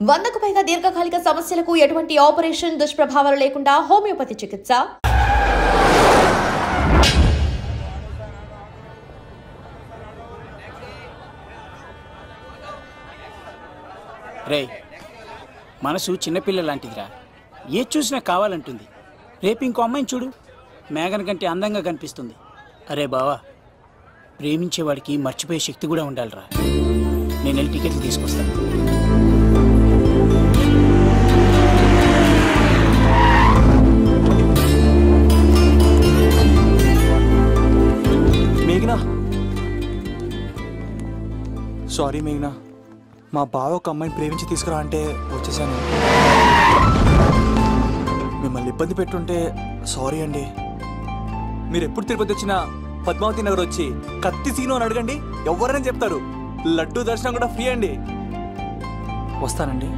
100కు పైగా దీర్ఘకాలిక సమస్యలకు ఎటువంటి ఆపరేషన్ దుష్ప్రభావాలు లేకుండా హోమియోపతి చికిత్స. రే, మనసు చిన్నపిల్ల లాంటిదిరా. ఏ చూసినా కావాలంటుంది. రేపు ఇంకో అమ్మాయిని చూడు, మేఘన్ కంటే అందంగా కనిపిస్తుంది. అరే బావా, ప్రేమించేవాడికి మర్చిపోయే శక్తి కూడా ఉండాలిరా. నేను వెళ్ళి టికెట్లు తీసుకొస్తాను. మేఘనా, సారీ మేఘనా, మా బావ ఒక అమ్మాయిని ప్రేమించి తీసుకురా అంటే వచ్చేసాను. మిమ్మల్ని ఇబ్బంది పెట్టుంటే సారీ అండి. మీరు ఎప్పుడు తిరుపతి వచ్చినా పద్మావతి నగర్ వచ్చి కత్తి సీను అని అడగండి, ఎవరైనా చెప్తారు. లడ్డూ దర్శనం కూడా ఫ్రీ అండి. వస్తానండి.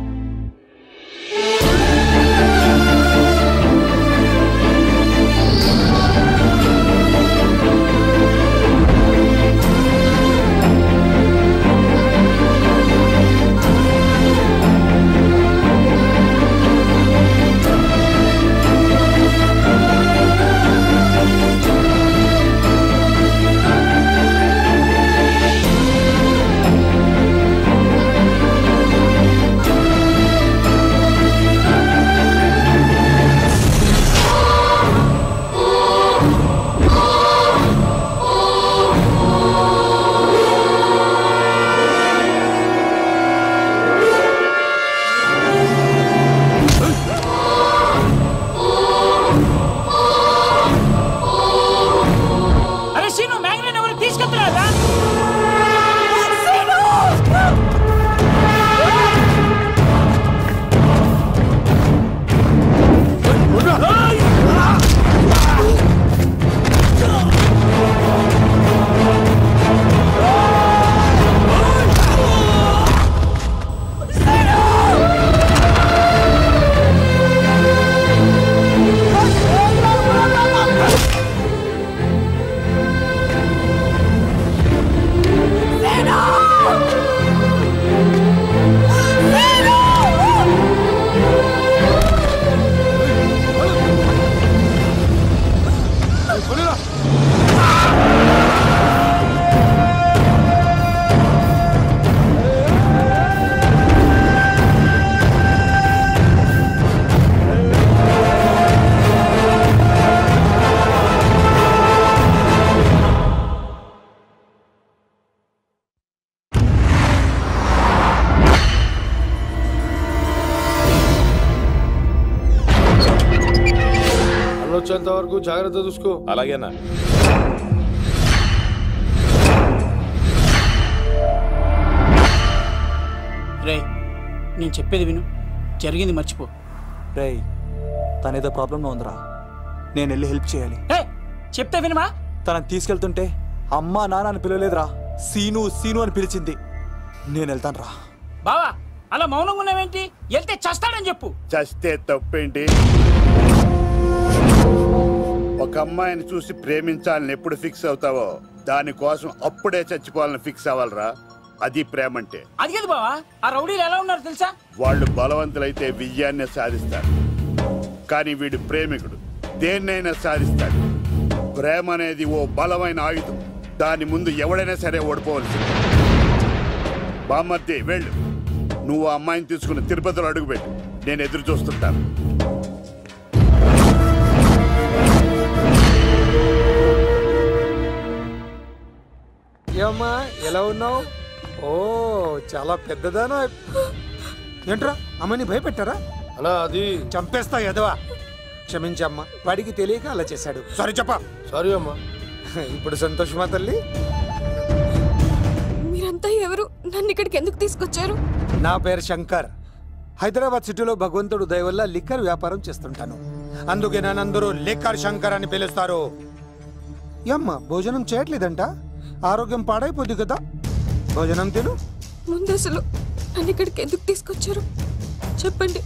వచ్చేంత వరకు జాగ్రత్త చూసుకో. అలాగేనా? రే, నేను చెప్పేది విను, జరిగింది మర్చిపో. రే, తనేదో ప్రాబ్లంలో ఉందిరా, నేను వెళ్ళి హెల్ప్ చేయాలి. చెప్తే వినమా? తనని తీసుకెళ్తుంటే అమ్మా నాన్న అని పిలవలేదురా, సీను సీను అని పిలిచింది. నేను వెళ్తాను రా. బావా, అలా మౌనంగా ఉన్నావేంటి? వెళ్తే చస్తాడని చెప్పు. చస్తే తప్పేంటి? ఒక అమ్మాయిని చూసి ప్రేమించాలని ఎప్పుడు ఫిక్స్ అవుతావో దానికోసం అప్పుడే చచ్చిపోవాలని ఫిక్స్ అవ్వాలరా. అది ప్రేమంటే. అది కదా బావా, ఆ రౌడీలు ఎలా ఉన్నారు తెలుసా? వాళ్ళు బలవంతులైతే విజయాన్ని సాధిస్తారు, కానీ వీడు ప్రేమికుడు, దేన్నైనా సాధిస్తాడు. ప్రేమ అనేది ఓ బలమైన ఆయుధం, దాని ముందు ఎవడైనా సరే ఓడిపోవలసింది. బామ్మర్ది వెళ్ళు, నువ్వు ఆ అమ్మాయిని తీసుకుని తిరుపతిలో అడుగుపెట్టు, నేను ఎదురు చూస్తుంటాను. ఏమ్మా, ఎలా ఉన్నావు? ఓ, చాలా పెద్దదానా. ఏంట్రా, అమ్మని భయపెట్టారా? అలా అది చంపేస్తా ఎదవా. క్షమించమ్మా, వాడికి తెలియక అలా చేశాడు. సారీ చెప్పా. సారీ అమ్మా. ఇప్పుడు సంతోషమా తల్లి? మీరంతా ఎవరు? నన్ను ఇక్కడికి ఎందుకు తీసుకొచ్చారు? నా పేరు శంకర్. హైదరాబాద్ సిటీలో భగవంతుడు దయ వల్ల లిక్కర్ వ్యాపారం చేస్తుంటాను, అందుకే నన్నందరూ లిక్కర్ శంకర్ అని పిలుస్తారు. ఏమ్మా, భోజనం చేయట్లేదంట? ఆరోగ్యం పాడైపోద్ది కదా, భోజనం తిను. ముందు అసలు నన్ను ఇక్కడికి ఎందుకు తీసుకొచ్చారు చెప్పండి.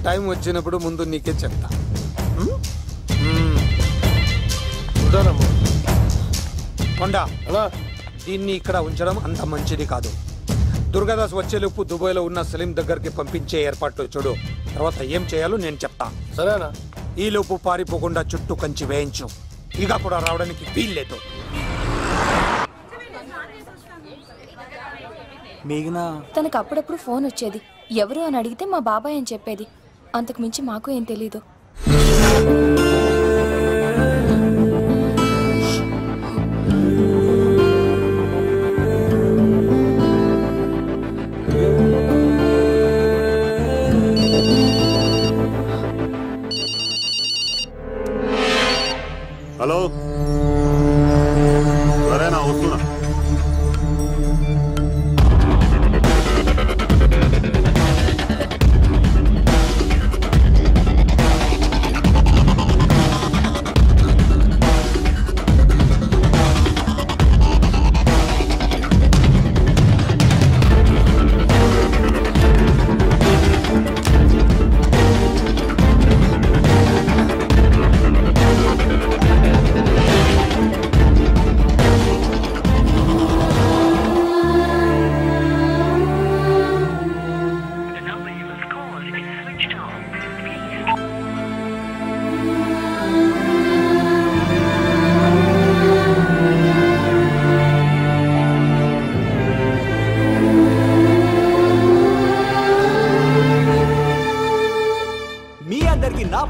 టైం వచ్చినప్పుడు ముందు నీకే చెప్తా. కొండ, దీన్ని ఇక్కడ ఉంచడం అంత మంచిది కాదు. దుర్గాదాస్ వచ్చేలోపు దుబాయ్లో ఉన్న సలీం దగ్గరికి పంపించే ఏర్పాట్లు చూడు. తర్వాత ఏం చేయాలో నేను చెప్తా. సరేనా? ఈలోపు పారిపోకుండా చుట్టూ కంచి వేయించు. ఇక కూడా రావడానికి వీల్లేదు. మేఘనా తనకు అప్పుడప్పుడు ఫోన్ వచ్చేది. ఎవరు అని అడిగితే మా బాబాయ్ అని చెప్పేది. అంతకు మించి మాకు ఏం తెలీదు. హలో, సరేనా? వస్తున్నా.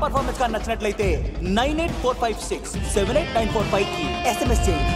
పర్ఫార్మెన్స్ కానీ నచ్చినట్లయితే 9845678945 కి SMS చేయండి.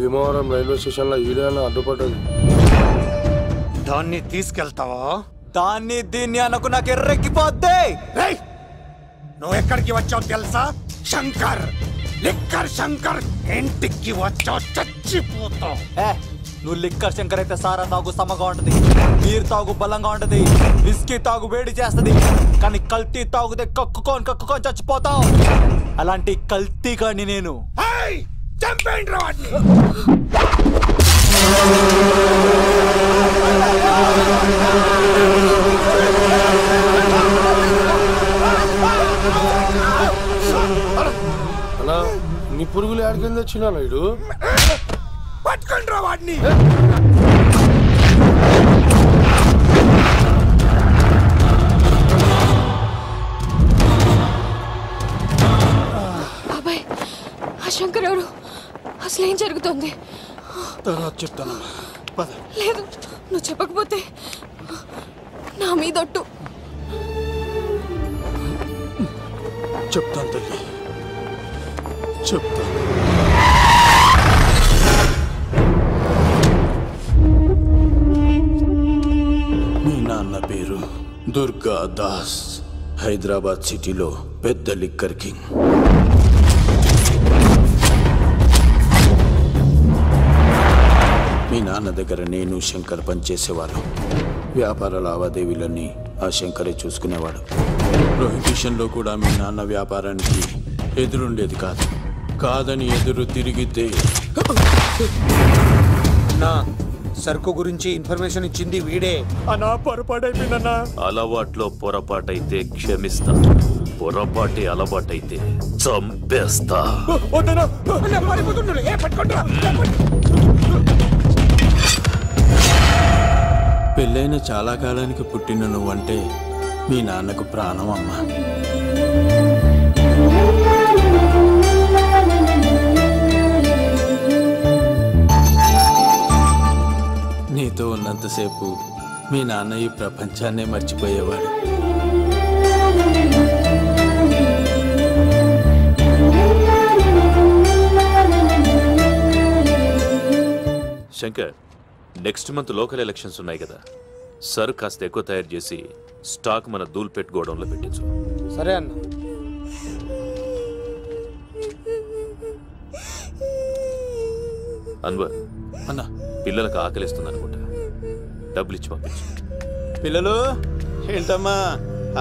భీమవరం రైల్వే స్టేషన్ లో ఈడేనా అడ్డుపడ్డది. దాన్ని తీసుకెళ్తావా? దాన్ని దీన్ని అనకు నాకు ఎర్రెక్కిపోద్ది. నువ్వు ఎక్కడికి వచ్చావు తెలుసా? శంకర్, లిక్కర్ శంకర్ ఇంటికి వచ్చావు, చచ్చిపోతావు. నువ్వు లిక్కర్ శంకర్ అయితే సారా తాగు సమగా ఉంటది, నీరు తాగు బలంగా ఉంటది, విస్కీ తాగు వేడి చేస్తది, కానీ కల్తీ తాగుతే కక్కుకొని చచ్చిపోతావు. అలాంటి కల్తీ కానీ నేను. చంపేయండి రా వాడిని. అలా నీ పురుగులు ఆడికింద వచ్చినా ఇడు పట్టుకోండి రా వాడిని. బాబాయ్, ఆ శంకర్ ఎవరు? అసలు ఏం జరుగుతుంది? తర్వాత చెప్తాను. లేదు, నువ్వు చెప్పకపోతే నా మీదొట్టు. చెప్తాను తల్లి, చెప్తాను. మీ నాన్న పేరు దుర్గా దాస్. హైదరాబాద్ సిటీలో పెద్ద లిక్కర్ కింగ్. మీ నాన్న దగ్గర నేను శంకర్ పనిచేసేవాళ్ళం. వ్యాపార లావాదేవీలన్నీ ఆ శంకరే చూసుకునేవాడు. ప్రొహిబిషన్లో కూడా మీ నాన్న వ్యాపారానికి ఎదురుండేది కాదు. కాదని ఎదురు తిరిగితే నా సరుకు గురించి ఇన్ఫర్మేషన్ ఇచ్చింది వీడే. అన్నా పొరపాటైపోయిందన్నా. అలవాట్లో పొరపాటైతే క్షమిస్తా, పొరపాటి అలవాటైతే చంపేస్తా. పెళ్ళైన చాలా కాలానికి పుట్టిన నువ్వంటే మీ నాన్నకు ప్రాణం అమ్మా. నీతో ఉన్నంతసేపు మీ నాన్న ఈ ప్రపంచాన్నే మర్చిపోయేవాడు. Shankar, next month local elections ఉన్నాయి కదా, సరుకు కాస్త ఎక్కువ తయారు చేసి స్టాక్ మన దూల్పేట్ గోడౌన్లో పెట్టించు. సరే అన్న. అన్వర్ అన్న, పిల్లలకు ఆకలిస్తుంది అనుకుంటా, డబ్బులు ఇచ్చి పంపించు. పిల్లలు ఏంటమ్మా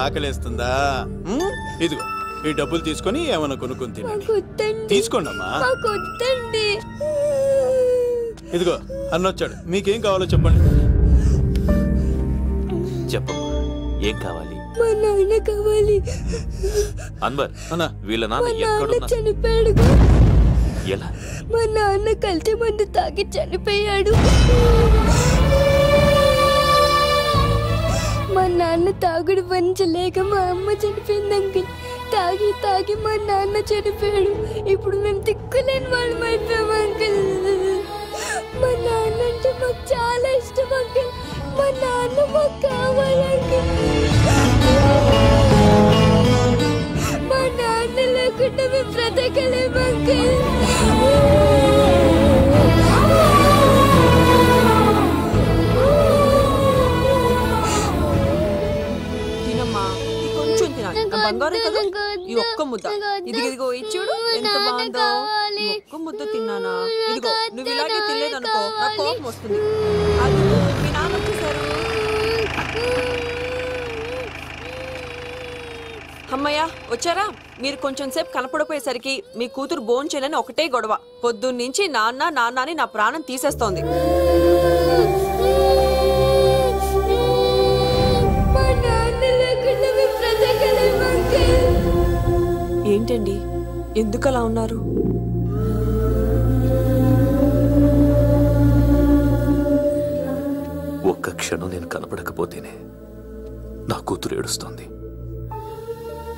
ఆకలేస్తుందా? ఇదిగో ఈ డబ్బులు తీసుకొని ఏమైనా కొనుక్కొని తినండి. తీసుకోండి అమ్మా. ఇదిగో అన్నొచ్చాడు, మీకేం కావాలో చెప్పండి. చెప్పమ్మా, ఏం కావాలి? మా నాన్న కావాలి. అన్వర్ అన్న, వీళ్ళ నాన్న ఎక్కడున్నా? చనిపోయాడు. ఎలా? మా నాన్న కల్తీ మందు తాగి చనిపోయాడు. మా నాన్న తాగుడు భరించలేక మా అమ్మ చనిపోయింది అంకుల్. తాగి తాగి మా నాన్న చనిపోయాడు. ఇప్పుడు మేము దిక్కులేని వాళ్ళం అయిపోయాం అంకుల్. మా నాన్న అంటే మాకు చాలా ఇష్టం అంకుల్. మా నాన్న మాకు కావాలి అంకుల్. మా నాన్న లేకుండా మేము బ్రతకలేము అంకుల్. తినమ్మా, కొంచెం తినాలి. బంగారం కదా, ఈ ఒక్క ముద్ద. ఇదిగో ఇచ్చుడు ఎంత బాగుందో. ఒక్క ముద్ద తిన్నానా? ఇదిగో నువ్వు ఇలాగే తినలేదనుకో నాకు కోపం వస్తుంది. అది మీ నాన్న వచ్చేసారు. అమ్మయ్య వచ్చారా? మీరు కొంచెం సేపు కనపడిపోయేసరికి మీ కూతురు భోంచేయాలని ఒకటే గొడవ. పొద్దున్నుంచి నాన్న నాన్న అని నా ప్రాణం తీసేస్తోంది. ఏంటండి, ఎందుకలా ఉన్నారు? ఒక్క క్షణం నేను కనపడకపోతేనే నా కూతురు ఏడుస్తోంది.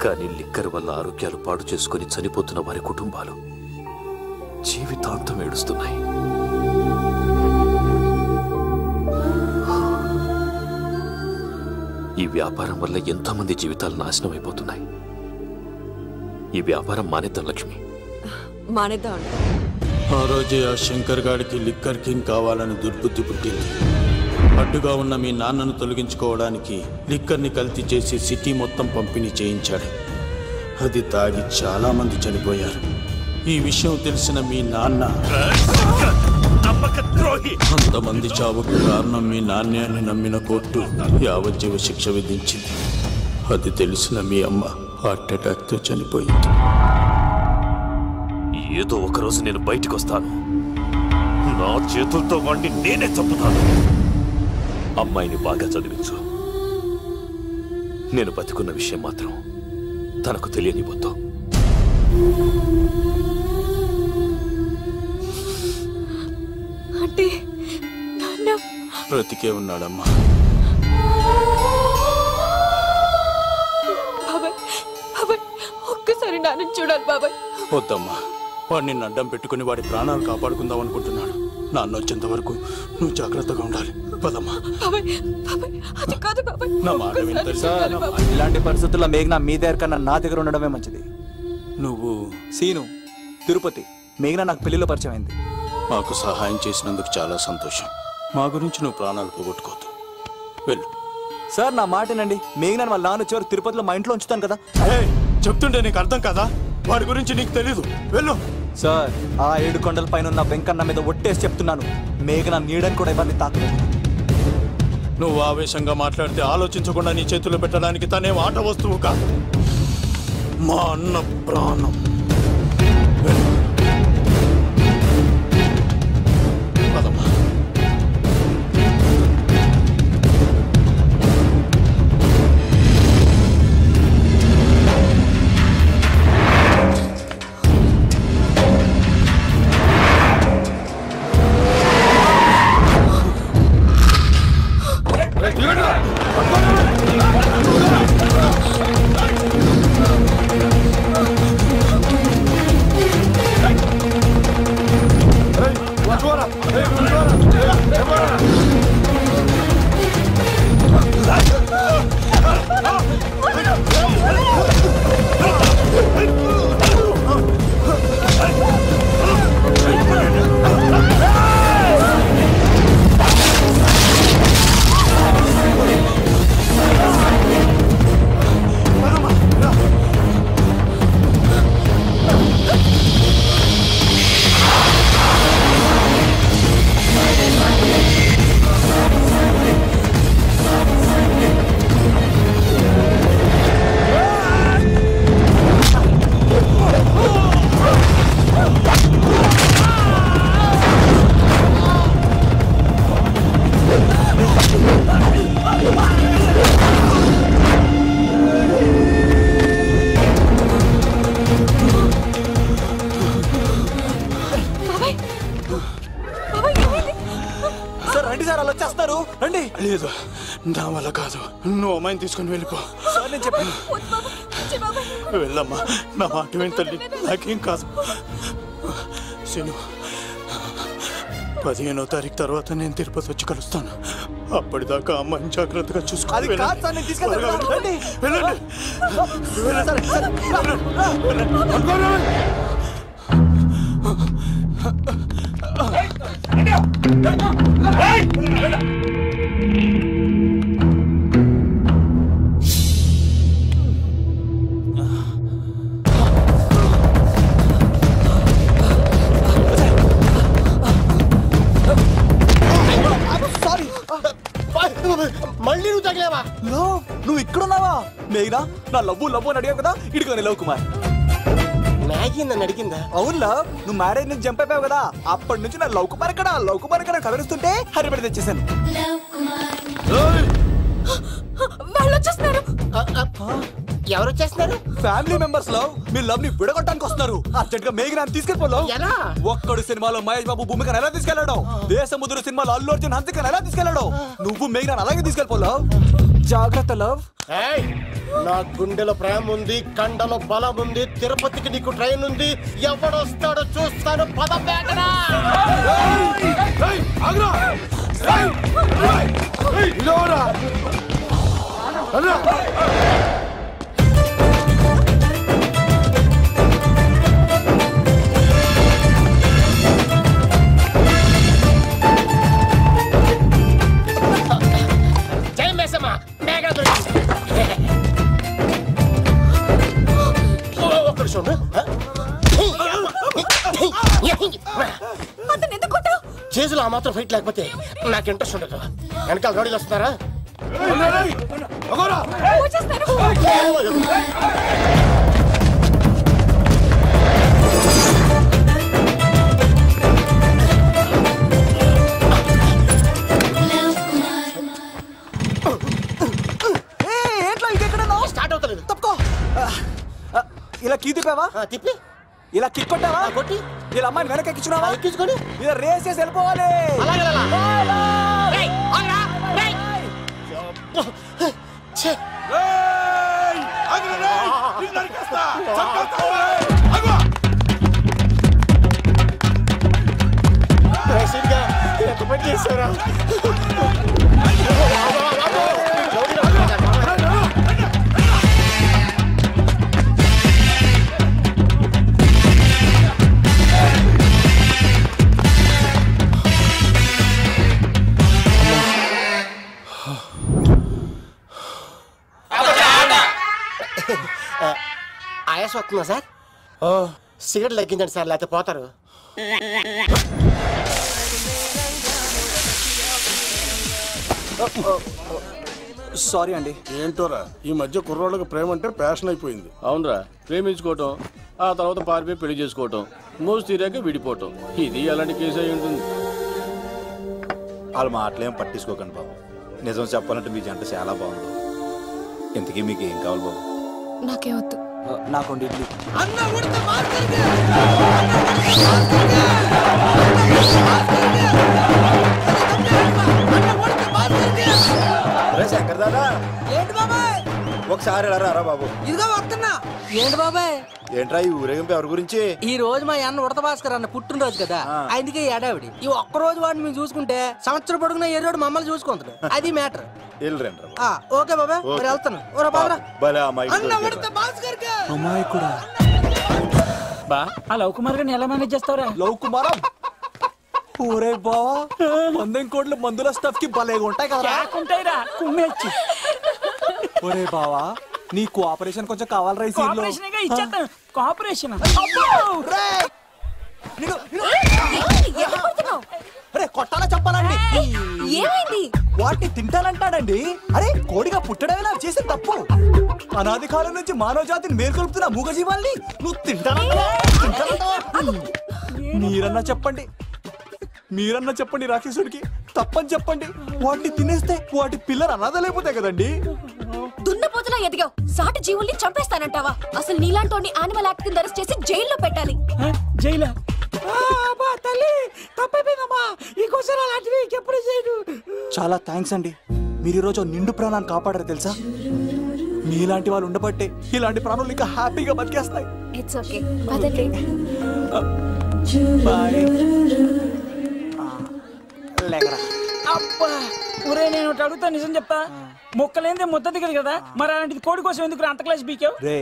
కానీ లిక్కర్ వల్ల ఆరోగ్యాలు పాడు చేసుకుని చనిపోతున్న వారి కుటుంబాలు జీవితాంతం ఏడుస్తున్నాయి. ఈ వ్యాపారం వల్ల ఎంతోమంది జీవితాలు నాశనం అయిపోతున్నాయి. ఈ వ్యాపారం మానేద్దాం లక్ష్మి. మానేద్దాం అండి. ఆ రోజే ఆ శంకర్ గాడికి లిక్కర్ కింగ్ కావాలని దుర్బుద్ధి పుట్టింది. అడ్డుగా ఉన్న మీ నాన్నను తొలగించుకోవడానికి లిక్కర్ని కల్తీ చేసి సిటీ మొత్తం పంపిణీ చేయించాడు. అది తాగి చాలా మంది చనిపోయారు. ఈ విషయం తెలిసిన మీ నాన్న అంతమంది చావుకు కారణం మీ నాన్నే అని నమ్మిన కోర్టు యావజ్జీవ శిక్ష విధించింది. అది తెలిసిన మీ అమ్మ హార్ట్ అటాక్తో చనిపోయింది. ఏదో ఒకరోజు నేను బయటికి వస్తాను, నా చేతులతో వాడిని నేనే చంపుతాను. అమ్మాయిని బాగా చదివించు. నేను బతికున్న విషయం మాత్రం తనకు తెలియనివ్వద్దు. అంటే నాన్న బ్రతికే ఉన్నాడమ్మా. బాబాయ్, బాబాయ్ ఒక్కసారి నాన్న చూడాలి బాబాయ్. వద్దమ్మా, వాడు నిన్ను అడ్డం పెట్టుకుని వాడి ప్రాణాలు కాపాడుకుందాం అనుకుంటున్నాడు. నాన్న వచ్చేంత వరకు నువ్వు జాగ్రత్తగా ఉండాలి. పదమ్మా. బాబాయ్, బాబాయ్ అది కాదు బాబాయ్. నా మాట వింటారు సార్. ఇలాంటి పరిస్థితుల్లో మేఘన మీ దగ్గర కన్నా నా దగ్గర ఉండడమే మంచిది. నువ్వు సీను, తిరుపతి. మేఘన నాకు పెళ్లిలో పరిచయం అయింది. మాకు సహాయం చేసినందుకు చాలా సంతోషం. మా గురించి నువ్వు ప్రాణాలు పోగొట్టుకోవద్దు. వెళ్ళు సార్. నా మాటేనండి. మేఘన వాళ్ళ నాన్న వచ్చేవారు తిరుపతిలో మా ఇంట్లో ఉంచుతాను కదా. చెప్తుంటే నీకు అర్థం కదా? వాడి గురించి నీకు తెలీదు. వెళ్ళు సార్. ఆ 7 కొండల పైన ఉన్న వెంకన్న మీద ఒట్టేసి చెప్తున్నాను, మేఘన నీడని కూడా ఇవన్నీ తాకలేదు. నువ్వు ఆవేశంగా మాట్లాడితే ఆలోచించకుండా నీ చేతులు పెట్టడానికి తనేం ఆట వస్తువు కాదు, మా అన్న ప్రాణం. పదమ్మా. లేదు, నా వల్ల కాదు. నువ్వు అమ్మాయిని తీసుకుని వెళ్ళిపో. నేను చెప్పాను, వెళ్ళమ్మా. నా మాట విని తల్లి, నాకేం కాదు. శను, 15వ తారీఖు తర్వాత నేను తిరుపతి వచ్చి కలుస్తాను. అప్పటిదాకా అమ్మాయిని జాగ్రత్తగా చూసుకోవాలి. మళ్ళీ నువ్వు తగిలేవా? నువ్వు ఇక్కడున్నావా? మేఘనా, నా లవ్వు అని అడిగావు కదా, ఇడుకోని లవ్ కుమార్. మ్యాగీ నన్ను అడిగిందా? అవునులా, నువ్వు మ్యారేజ్ నుంచి జంప్ అయిపోయావు కదా, అప్పటి నుంచి నా లవ్ కుమార్ ఇక్కడ కవరిస్తుంటే హరిపడి తెచ్చేసాను. వాళ్ళు వచ్చేస్తున్నారు. ఎవరు వచ్చేస్తున్నారు? ఫ్యామిలీ మెంబర్స్ లో మీ లవ్ ని విడగొట్టడానికి వస్తున్నారు. అర్జెంట్ గా మేఘనాన్ని తీసుకెళ్ళిపోలేవు. ఒక్కడు సినిమాలో మహేష్ బాబు భూమికను ఎలా తీసుకెళ్లాడు, దేశముద్ర సినిమాలో అల్లు అర్జున్ హన్సికను ఎలా తీసుకెళ్లాడు, నువ్వు మేఘనాన్ని అలాగే తీసుకెళ్ళిపోలేవు. జాగ్రత్త లవ్. నా గుండెలో ప్రేమ ఉంది, కండలో బలం ఉంది, తిరుపతికి నీకు ట్రైన్ ఉంది. ఎవడొస్తాడో చూస్తాను. పద బేటనా. చేతులు ఆ మాత్రం ఫైట్ లేకపోతే నాకు ఇంట్రెస్ట్ ఉండదు. వెనకాల గాడీలు వస్తున్నారా? స్టార్ట్ అవుతలేదు. తప్పుకో. ఇలా కీ తిప్పావా? తిప్పి ఇలా కిక్ కొట్టావా? కొట్టి ఇలా అమ్మాయిని వెనక ఎక్కించున్నావా? ఎక్కించుకొని ఇలా రేస్ చేసి వెళ్ళిపోవాలి. ఎంత పని చేశారా? ఆయాసం వస్తుందా సార్? సిగరెట్ లెక్కించండి సార్, లేకపోతే పోతారు. సారీ అండి. ఏంటోరా ఈ మధ్య కుర్రోళ్ళకి ప్రేమ అంటే ప్యాషన్ అయిపోయింది. అవునరా, ప్రేమించుకోవటం ఆ తర్వాత పారిపోయి పెళ్లి చేసుకోవటం, మోజు తీరాక విడిపోవటం, ఇది అలాంటి కేసు అయి ఉంటుంది. వాళ్ళ మాటలేం పట్టించుకోకండి బాబు. నిజం చెప్పాలంటే మీ జంట చాలా బాగుంది. ఇంతకీ మీకు ఏం కావాలి బాబు? నాకేమొద్దు. నాకు ఇడ్లీ. శంకర్ దాదా ఏంటి బాబాయ్? ఒకసారి రా బాబు. ఇదిగో వస్తున్నా. ఏంటి బాబాయ్? ఏంట్రా ఈ ఊరేగింపు ఎవరి గురించి? ఈ రోజు మా అన్న ఉడత భాస్కర్ అన్న పుట్టినరోజు కదా, అందుకే ఏడావిడి. ఈ ఒక్కరోజు వాడిని మేము చూసుకుంటే సంవత్సరం పొడుగున ఏరోడు మమ్మల్ని చూసుకుంటాడు. అది మ్యాటర్. ఓకే బాబాయ్, మరి వెళ్తాను. అమ్మాయి కూడా బా ఆ లవ్ కుమార్ గారిని ఎలా మేనేజ్ చేస్తావురా? లవ్ కుమారం ఊరే బావా, 100 కోట్ల మందుల స్టఫ్ కి భలేగా ఉంటాయి కదా. ఉంటాయిరా కుమ్మేచ్చి. ఒరే బావా, నీ కోఆపరేషన్ కొంచెం కావాలరా ఈ సీన్ లో. ఇచ్చేస్తాను కోఆపరేషన్. అరే కొట్టాలా చెప్పాలండి? ఏమైంది? వాటిని తింటానంటాడండి. అరే కోడిగా పుట్టడమే నాకు చేసిన తప్పు. అనాది కాలం నుంచి మానవ జాతిని మేల్కొల్పుతున్న మూగజీవాల్ని నువ్వు తింటానంటావా? మీరన్నా చెప్పండి రాక్షసుడికి. తప్పని చెప్పండి. వాటిని తినేస్తే వాటి పిల్లలు అనాథలైపోతాయి కదండి. దున్నపోతులా ఎదిగావు, సాటి జీవుల్ని చంపేస్తానంటావా? అసలు నీలాంటి యానిమల్ యాక్ట్ కింద అరెస్ట్ చేసి జైల్లో పెట్టాలి. జైలా? చాలా థ్యాంక్స్ అండి. మీరు ఈరోజు నిండు ప్రాణాన్ని కాపాడారు తెలుసా. మీలాంటి వాళ్ళు ఉండబట్టే ఇలాంటి ప్రాణులు ఇంకా హ్యాపీగా బతికేస్తాయి. ఇట్స్ ఓకే, పదండి. అబ్బా ఒరే, నేను ఒకటి అడుగుతా, నిజం చెప్తా. మొక్కలేందే ముద్ద దిగదు కదా, మరి అలాంటిది కోడి కోసం ఎందుకు అంత క్లాస్ బీకావు? రే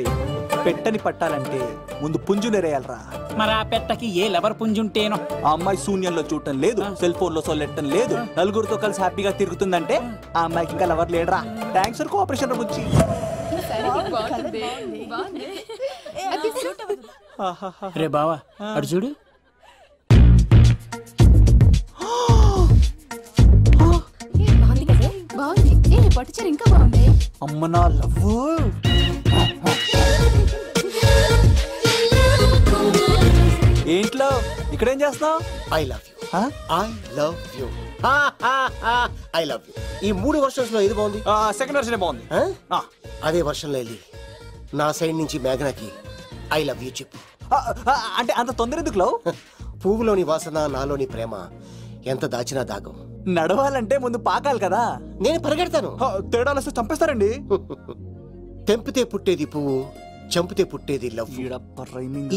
పెట్టని పట్టాలంటే ముందు పుంజు నెరేయాలరా. మరి ఆ పెట్టకి ఏ లవర్ పుంజుంటేనో. ఆ అమ్మాయి శూన్యంలో చూడటం లేదు, సెల్ ఫోన్ లో సొల్లెట్టడం లేదు, నలుగురితో కలిసి హ్యాపీగా తిరుగుతుందంటే ఆ అమ్మాయికి ఇంకా లవర్ లేడరా. థ్యాంక్స్ ఫర్ కోఆపరేషన్ బుచ్చి. రే బావా అడు చూడు. పట్టుచారు ఇంకా బాగుంది. అమ్మ నా లవ్. ఏంట్లో ఇక్కడేం చేస్తున్నావు? I love you. I love you. I love you. ఈ 3 వర్షన్స్ లో ఏది బాగుంది? సెకండ్ వర్షన్ బాగుంది. అదే వర్షంలో వెళ్ళి నా సైడ్ నుంచి మేఘనాకి ఐ లవ్ యూ చెప్పు. అంటే అంత తొందర ఎందుకు లవ్? పువ్వులోని వాసన నాలోని ప్రేమ ఎంత దాచినా దాగం. నడవాలంటే ముందు పాకాలి కదా. నేను పరిగెడతాను. తేడాలు వస్తే చంపేస్తారండి. తెంపితే పుట్టేది పువ్వు, చంపితే పుట్టేది లవ్.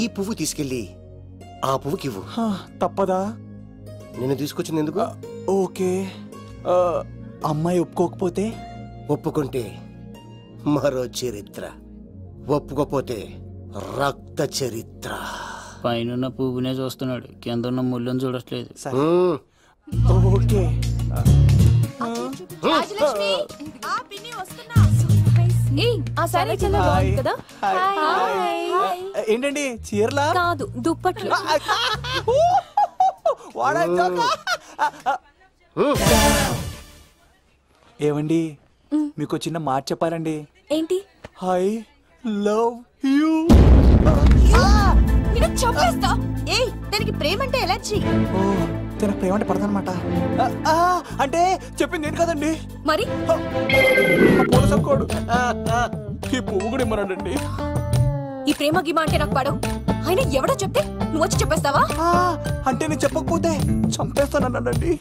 ఈ పువ్వు తీసుకెళ్ళి ఆ పువ్వుకి ఇవ్వు. తప్పదా? నేను తీసుకొచ్చింది ఎందుకు? ఓకే. అమ్మాయి ఒప్పుకోకపోతే? ఒప్పుకుంటే మరో చరిత్ర, ఒప్పుకోపోతే రక్త చరిత్ర. పైన పువ్వునే చూస్తున్నాడు, కింద ఉన్న ముళ్ళని చూడట్లేదు. ఓకే. ఏంటండి చీరలా? కాదు, దుప్పట్లు. ఏమండి మీకు చిన్న మాట చెప్పాలండి. ఏంటి? I love you. చంపేస్తా. ఏయ్, దానికి ప్రేమ అంటే ఎలర్జీ. తనకు ప్రేమ అంటే పడదనమాట. అంటే చెప్పింది ఏంటి కదండి. మరి ఈ పువ్వు కూడా ఇమ్మనండి. ఈ ప్రేమ గిమ అంటే నాకు పడవు. అయినా ఎవడో చెప్తే నువ్వు వచ్చి చెప్పేస్తావా? అంటే నేను చెప్పకపోతే చంపేస్తానన్నాడండి.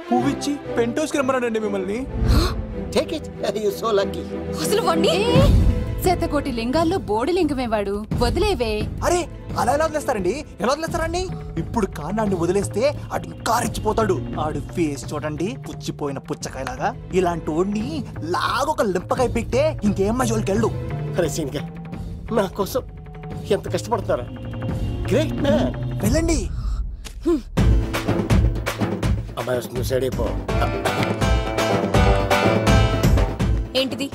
పువ్వు ఇచ్చి పెంటోస్కి రమ్మన్నాడండి మిమ్మల్ని. అసలు వాణ్ణి శతకోటి లింగాల్లో బోడి లింగమేవాడు. వదిలేవే. అరే అలా ఎలా వదిలేస్తారండి? ఎలా వదిలేస్తారండి? ఇప్పుడు కాన్నాడిని వదిలేస్తే అటు ఇంకా రెచ్చిపోతాడు. ఆడు ఫేస్ చూడండి, పుచ్చిపోయిన పుచ్చకాయలాగా. ఇలాంటి వాడిని లాగొక లింపకాయ పెట్టే ఇంకేం మజోలికి వెళ్ళు. నా కోసం ఎంత కష్టపడతారా? Great man. వెళ్ళండి. అమ్మాయి వస్తుంది, సైడ్ అయిపో. ఏంటిది?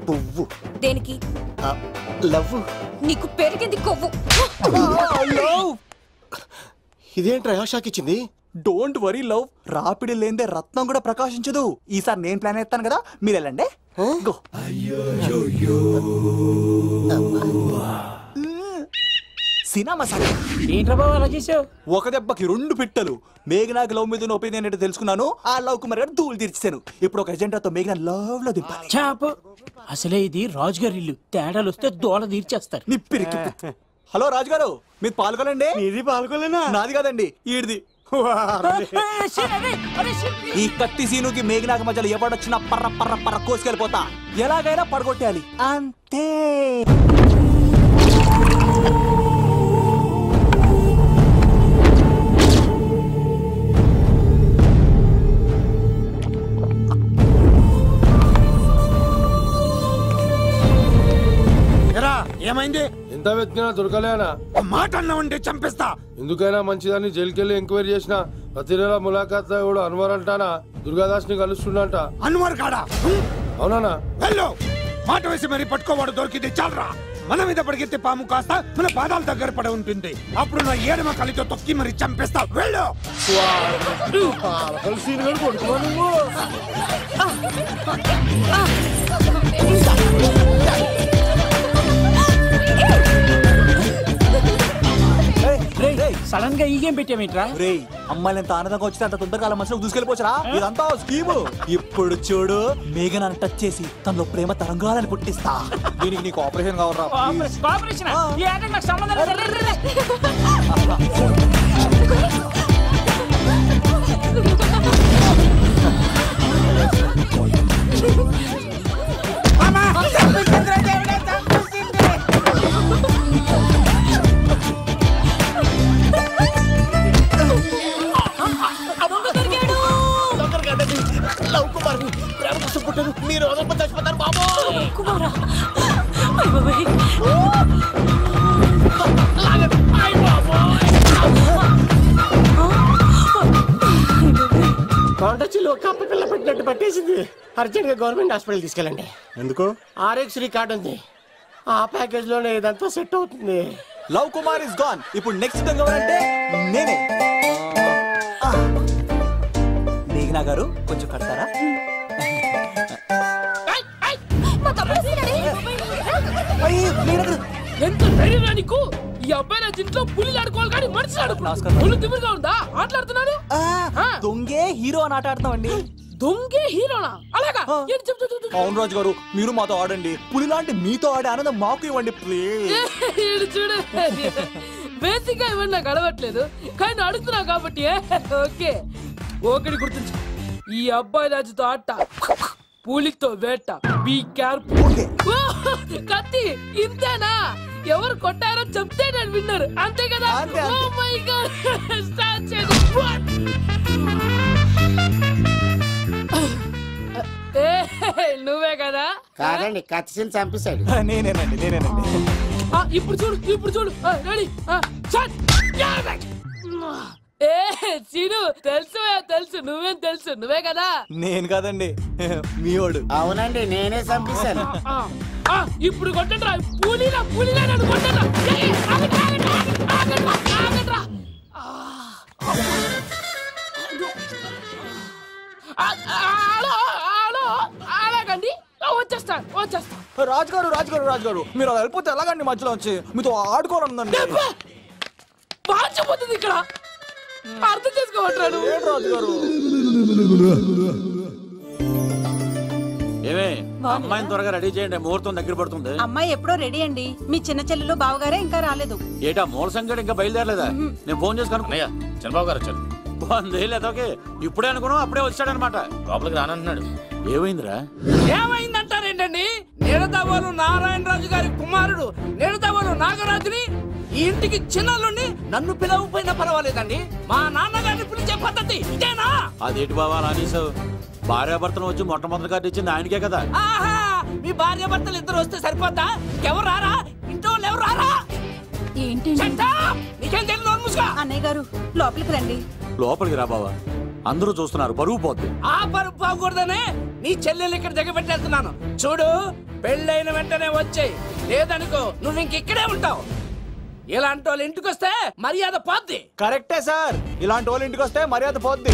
పువ్వు. దేనికి? లవ్. నీకు పెరిగింది కొవ్వు. ఇదేంట్రా షాక్ ఇచ్చింది? డోంట్ వరీ లవ్, రాపిడి లేదే రత్నం కూడా ప్రకాశించదు. ఈసారి నేను ప్లాన్ ఎత్తాను కదా, మీరు వెళ్ళండి. గో. సినిమా ఏంట్రా బాబు అలా చేసావు? ఒక దెబ్బకి 2 పిట్టలు. మేఘనాకి లవ్ మీద ఒపీనియన్ ఏంటో తెలుసుకున్నాను. ఆ లవ్ కుమార్ గారు ధూళి తీర్చాను. ఇప్పుడు ఒక ఎజెండాతో మేఘనా లవ్ లో దింపాలి. చాపు. అసలే ఇది రాజుగారి ఇల్లు, తేడాలు వస్తే దోళ తీర్చేస్తారు. నిప్పిరికి. హలో రాజుగారు, మీరు పాల్గొనండి. ఇది పాల్గొలేనా? నాది కాదండి, ఈడిది. ఈ కత్తి సీనుకి మేఘనాకి మధ్యలో ఎవడొచ్చినా పర్ర పర్ర పర్ర కోసుకెళ్ళిపోతా. ఎలాగైనా పడగొట్టాలి అంతే. ఏమైంది? ఎంత వెతికినా దొరకలేనా? మాట అన్నావంటే చంపేస్తా. ఎందుకైనా మంచిదాన్ని జైలుకెళ్ళి ఎంక్వైరీ చేసిన ప్రతి నెల ములాఖాత్ కూడా అన్వర్ అంటానా దుర్గాదాస్ ని కలుస్తుండంట. అన్వర్ కాడా? అవునా? వెళ్ళు. మాట వేసి మరి పట్టుకోవాడు దొరికింది చాలరా. మన మీద పడిగితే పాము కాస్త మన పాదాల దగ్గర పడి ఉంటుంది. అప్పుడు నా ఏడమ కలితో తొక్కి మరి చంపేస్తా. వెళ్ళు. సడన్ గా ఈ గేమ్ పెట్టామేంట్రా? రే అమ్మాయిలు ఎంత ఆనందంగా వచ్చితే అంత తొందరగా మనసులోకి దూసుకెళ్ళిపోవచ్చురా. ఇదంతా స్కీము. ఇప్పుడు చూడు, మేఘనాన్ని టచ్ చేసి తనలో ప్రేమ తరంగాలని పుట్టిస్తా. దీనికి నీకు ఆపరేషన్ కావాలరా? మీరు చచ్చిపోతారు బాబు. కొండచిలో కప్ప పిల్ల పెట్టినట్టు పట్టేసింది. అర్జెంట్ గా గవర్నమెంట్ హాస్పిటల్ తీసుకెళ్ళండి. ఎందుకు? ఆర్ఎక్స్ రికార్డ్ ఉంది. ఆ ప్యాకేజ్ లోనే ఇదంతా సెట్ అవుతుంది. Love Kumar is gone. ఇప్పుడు నెక్స్ట్ ఎవరంటే నేనే. మేఘనా గారు కొంచెం కడతారా? ఎంత ధైర్యం నీకు? ఈ అబ్బాయి నా ఇంట్లో పులి ఆడుకోవాలి కానీ మనిషి ఆడుకున్నాడు. తిమ్మిగా ఉందా ఆటలాడుతున్నాడు? దొంగే హీరో అని ఆట ఆడతామండి. దొంగే హీరోనా? అలాగా? అవును రాజు గారు, మీరు మాతో ఆడండి. పులి లాంటి మీతో ఆడే ఆనందం మాకు ఇవ్వండి ప్లీజ్. చూడు, బేసిక్ గా ఇవన్నీ నాకు అడవట్లేదు, కానీ అడుగుతున్నా కాబట్టి ఓకే. ఒకటి గుర్తుంచు, ఈ అబ్బాయి రాజుతో ఆట, పులితో వేట. Be careful. కత్తి ఇంతేనా? ఎవరు కొట్టారో చెప్తే నేను విన్నారు, అంతే కదా? ఓ మై గాడ్, స్టార్ట్ చేయండి. నువ్వే కదా? కాదండి, కత్తిని చంపేశాడు. నేనేనండి. ఇప్పుడు చూడు. రెడీ. సీను, తెలుసు. నువ్వేం తెలుసు? నువ్వే కదా? నేను కాదండి, మీవాడు. అవునండి, నేనే చంపేశాను. ఇప్పుడు కొట్టండిరా. పులిలా నన్ను కొట్టండిరా. అలాగండి, వచ్చేస్తా. రాజుగారు మీరు అలా వెళ్ళిపోతే ఎలాగండి? మధ్యలో వచ్చి మీతో ఆడుకోవాలండి. బాగుపోతుంది ఇక్కడ. అర్థం చేసుకోవట్రాడు రాజుగారు. ఏమే, అమ్మాయిని త్వరగా రెడీ చేయండి, ముహూర్తం దగ్గర పడుతుంది. అమ్మాయి ఎప్పుడో రెడీ అండి. మీ చిన్న చెల్లెలు బావగారే ఇంకా రాలేదు. ఏటా మూల సంగతి ఇంకా బయలుదేరలేదా? నేను ఫోన్ చేసి కనుక్కున్నా. చంద్రబాబు గారు వచ్చారు. లేదోకే ఇప్పుడే అనుకున్నావు, అప్పుడే వచ్చాడనమాట. లోపలికి రానంటున్నాడు. ఏమైందిరా? ఏమైందంటారేంటండి? నిడదవోలు నారాయణరాజు గారి కుమారుడు నిడదవోలు నాగరాజుని ఈ ఇంటికి చిన్నల్లుండి నన్ను పిలవకపోయినా పర్వాలేదండి. మా నాన్నగారిని పిలిచే పద్ధతి ఇదేనా? అదేంటి బాబా అలా అనేసావు? భార్యాభర్తను వచ్చి మొట్టమొదటి కార్డు ఇచ్చింది ఆయనకే కదా. ఆహా, మీ భార్యాభర్తలు ఇద్దరు వస్తే సరిపోతా? ఇంకెవరు రారా? ఇంట్లో ఎవరు రారా? ఏంటి నీకేం తెలియదు? అన్నయ్య గారు లోపలికి రండి. లోపలికి రా బాబా, అందరూ చూస్తున్నారు, పరువు పోద్ది. ఆ పరువు పోకూడదనే నీ చెల్లెలు ఇక్కడ దిగబెట్టేస్తున్నాను. చూడు, పెళ్ళైన వెంటనే వచ్చాయి, లేదనుకో నువ్వు ఇంకెక్కడే ఉంటావు. ఇలాంటి వాళ్ళు ఇంటికి వస్తే మర్యాద పోద్ది. కరెక్టే సార్, ఇలాంటి వాళ్ళు ఇంటికి వస్తే మర్యాద పోద్ది.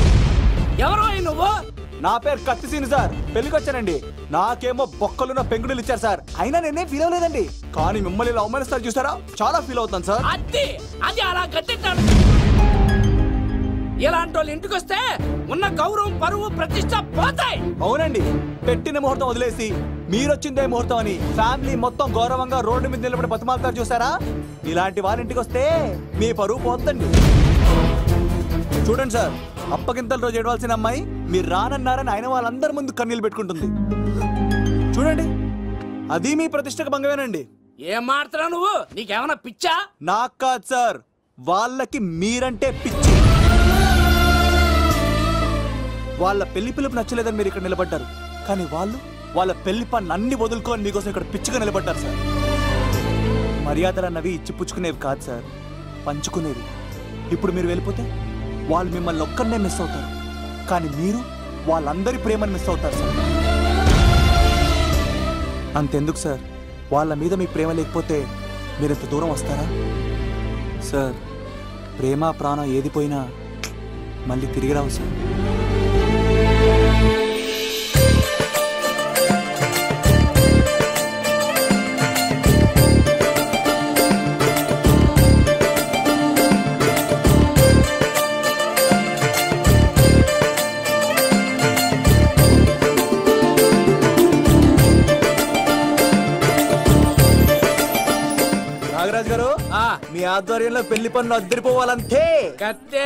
ఎవరో నువ్వు? నా పేరు కత్తిసీని సార్, పెళ్లికి వచ్చానండి. నాకేమో బొక్కలున్న పెంగుడులు ఇచ్చారు సార్, అయినా నేనేం ఫీల్ అవ్వలేదండి. కానీ మిమ్మల్ని ఇలా అవమానిస్తారు చూసారా, చాలా ఫీల్ అవుతాను సార్. అది అలా గట్టింటాను. ఇలాంటి వాళ్ళు ఇంటికి వస్తే ఉన్న గౌరవం, పరువు, ప్రతిష్ట పోతాయి. అవునండి, పెట్టిన ముహూర్తం వదిలేసి మీరొచ్చిందే ముహూర్తం అని ఫ్యామిలీ మొత్తం గౌరవంగా రోడ్డు మీద నిలబడి బతిమాలుతారు చూసారా, ఇలాంటి వాళ్ళ ఇంటికి వస్తే మీ పరువు పోతండి. చూడండి సార్, అప్పగింతల రోజు ఏడవాల్సిన అమ్మాయి మీరు రానన్నారని ఆయన వాళ్ళందరి ముందు కన్నీళ్ళు పెట్టుకుంటుంది. చూడండి, అది మీ ప్రతిష్టకు భంగమేనండి. ఏం మాట్లాడుతున్నావు నువ్వు? నీకేమన్నా పిచ్చా? నాకు కాదు సార్, వాళ్ళకి మీరంటే పిచ్చి. వాళ్ళ పెళ్లి పిలుపు నచ్చలేదని మీరు ఇక్కడ నిలబడ్డారు, కానీ వాళ్ళు వాళ్ళ పెళ్లి పని అన్ని వదులుకొని మీకోసం ఇక్కడ పిచ్చిగా నిలబడ్డారు సార్. మర్యాదలు అన్నవి ఇచ్చిపుచ్చుకునేవి కాదు సార్, పంచుకునేవి. ఇప్పుడు మీరు వెళ్ళిపోతే వాళ్ళు మిమ్మల్ని ఒక్కరినే మిస్ అవుతారు, కానీ మీరు వాళ్ళందరి ప్రేమను మిస్ అవుతారు సార్. అంతెందుకు సార్, వాళ్ళ మీద మీ ప్రేమ లేకపోతే మీరు ఇంత దూరం వస్తారా సార్? ప్రేమ ప్రాణం ఏది పోయినా మళ్ళీ తిరిగి రావు సార్. నాగరాజ్ గారు, మీ ఆధ్వర్యంలో పెళ్లి పనులు అద్దరిపోవాలంతే. కత్తే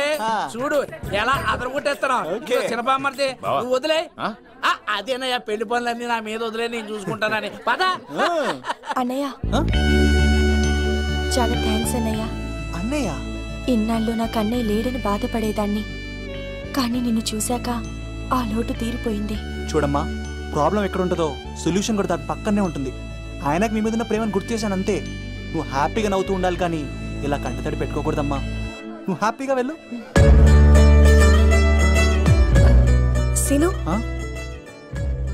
చూడు ఎలా అదరగొట్టేస్తున్నావు. చిన్నబామ్మర్ది నువ్వు వదిలే. అదేనయ్యా, పెళ్లి పనులన్నీ నా మీద వదిలే, నేను చూసుకుంటానని. పద అన్నయ్య. చాలా థ్యాంక్స్ అన్నయ్య. అన్నయ్య, ఇన్నాళ్ళు నాకు అన్నయ్య లేడని బాధపడేదాన్ని, కానీ నిన్ను చూశాక ఆ లోటు తీరిపోయింది. చూడమ్మా, ప్రాబ్లం ఎక్కడ ఉంటుందో సొల్యూషన్ కూడా దాని పక్కనే ఉంటుంది. ఆయనకు మీ మీద ఉన్న ప్రేమను గుర్తు చేశాను అంతే. నువ్వు హ్యాపీగా నవ్వుతూ ఉండాలి, కానీ ఇలా కంటతడి పెట్టుకోకూడదమ్మా. నువ్వు హ్యాపీగా వెళ్ళు. సీను,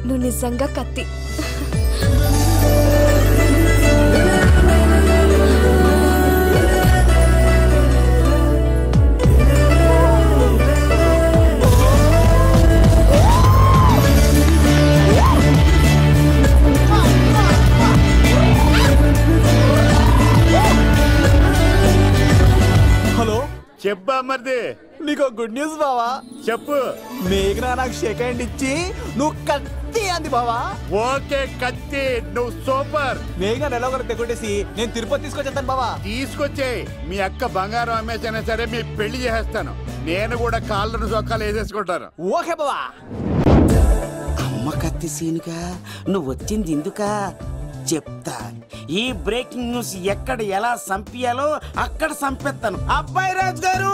నువ్వు నిజంగా కత్తి. హలో, చెప్పా మరిది. నీకు గుడ్ న్యూస్ బావా. చెప్పు. మేఘనా నాకు షేక్ హ్యాండ్ ఇచ్చి నువ్వు కత్తి అంది బావా. ఓకే కత్తి, నువ్వు సూపర్. మేఘన ఎలా ఒకటి తెగొట్టేసి నేను తిరుపతి తీసుకొచ్చేస్తాను బావా. తీసుకొచ్చే మీ అక్క బంగారం అమ్మేసైనా సరే మీ పెళ్లి చేసేస్తాను. నేను కూడా కాళ్ళను చొక్కాలు వేసేసుకుంటాను. ఓకే బావా. అమ్మ కత్తి సీనుగా నువ్వు వచ్చింది ఎందుకా చెప్తా. ఈ బ్రేకింగ్ న్యూస్ ఎక్కడ ఎలా సంపియాలో అక్కడ సంపెత్తాను. అబ్బాయి రాజు గారు,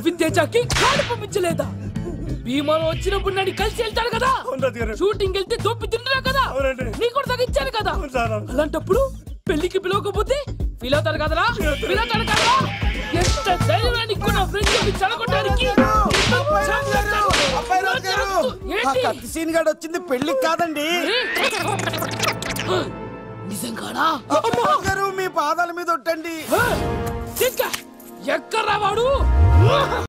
విద్యాకి కాడు పంపించలేదా? భీమాలో వచ్చినప్పుడు నన్ను కలిసి వెళ్తాడు కదా, షూటింగ్ వెళ్తే దొప్పి తింటున్నా కదా, నీ కూడా తగ్గించాను కదా. అలాంటప్పుడు పెళ్లికి పిలవకపోతే ఫీల్ అవుతాడు కదరా, ఫీల్ అవుతాడు కదా. ఎంత ధైర్యానికి కూడా ఫ్రెండ్షిప్ చెడగొట్టడానికి. కత్తి సీన్ గాడు వచ్చింది పెళ్లికి కాదండి. నిజంగానా? గారు మీ పాదాల మీద ఒట్టండి. ఎక్కడ్రా వాడు?